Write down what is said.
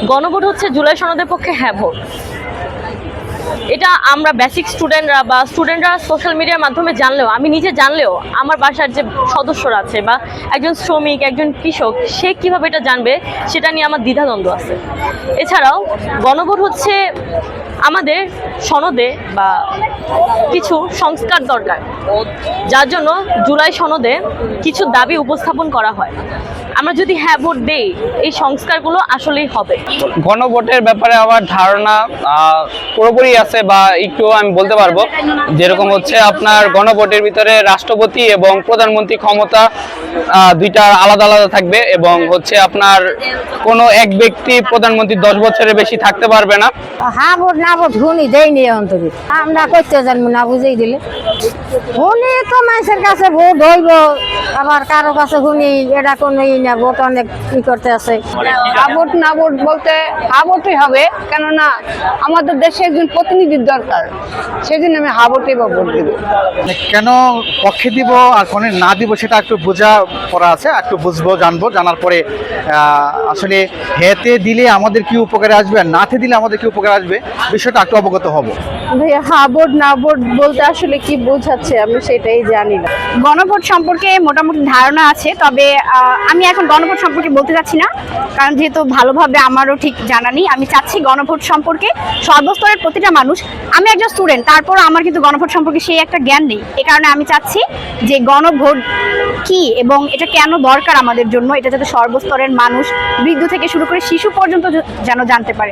গণভোট হচ্ছে জুলাই সনদের পক্ষে হ্যাঁ ভোট। এটা আমরা বেসিক স্টুডেন্টরা সোশ্যাল মিডিয়ার মাধ্যমে জানলেও, আমি নিজে জানলেও, আমার বাসার যে সদস্যরা আছে বা একজন শ্রমিক, একজন কৃষক, সে কিভাবে এটা জানবে সেটা নিয়ে আমার দ্বিধাদ্বন্দ্ব আছে। এছাড়াও গণভোট হচ্ছে আমাদের সনদে বা কিছু সংস্কার দরকার, যার জন্য জুলাই সনদে কিছু দাবি উপস্থাপন করা হয়। আমরা যদি হ্যাঁ ভোট দেই, এই সংস্কারগুলো আসলেই হবে। গণভোটের ব্যাপারে আমার ধারণা পুরোপুরি আছে, বা একটু আমি বলতে পারবো। যেরকম হচ্ছে আপনার গণভোটের ভিতরে রাষ্ট্রপতি এবং প্রধানমন্ত্রী ক্ষমতা দুইটা আলাদা আলাদা থাকবে, এবং হচ্ছে আপনার কোনো এক ব্যক্তি প্রধানমন্ত্রী 10 বছরের বেশি থাকতে পারবে না। হ্যাঁ ভোট না ভোট শুনি দেয়নি অন্তরিক, আমরা করতে জানবো না, বুঝেই দিলে শুনি তো মানুষের কাছে ভোট হইব, আবার কারো কাছে শুনি এটা কোনো না, ভোট অনেক কি করতে আছে। ভোট না ভোট বলতে ভোটই হবে, কেননা আমাদের দেশে একজন প্রতিনিধির দরকার, সেজন্য আমি ভোটে বা ভোট দেবো। কেন পক্ষে দিব আর কোনে না দিব সেটা একটু বোঝা পড়া আছে, একটু বুঝবো, জানবো, জানার পরে আসলে হেতে দিলে আমাদের কি উপকারে আসবে আর নাতে দিলে আমাদের কি উপকার আসবে বিষয়টা একটু অবগত হব। ভাইয়া ভোট না ভোট বলতে আসলে কি বোঝাচ্ছে আমি সেটাই জানি না। গণভোট সম্পর্কে মোটামুটি ধারণা আছে, তবে আমি এখন গণভোট সম্পর্কে বলতে চাচ্ছি না, কারণ যেহেতু ভালোভাবে আমারও ঠিক জানা নেই। আমি চাচ্ছি গণভোট সম্পর্কে সর্বস্তরের প্রতিটা মানুষ, আমি একজন স্টুডেন্ট, তারপর আমার কিন্তু গণভোট সম্পর্কে সেই একটা জ্ঞান নেই। এ কারণে আমি চাচ্ছি যে গণভোট কি এবং এটা কেন দরকার আমাদের জন্য, এটা যাতে সর্বস্তরের মানুষ, বৃদ্ধ থেকে শুরু করে শিশু পর্যন্ত যেন জানতে পারে।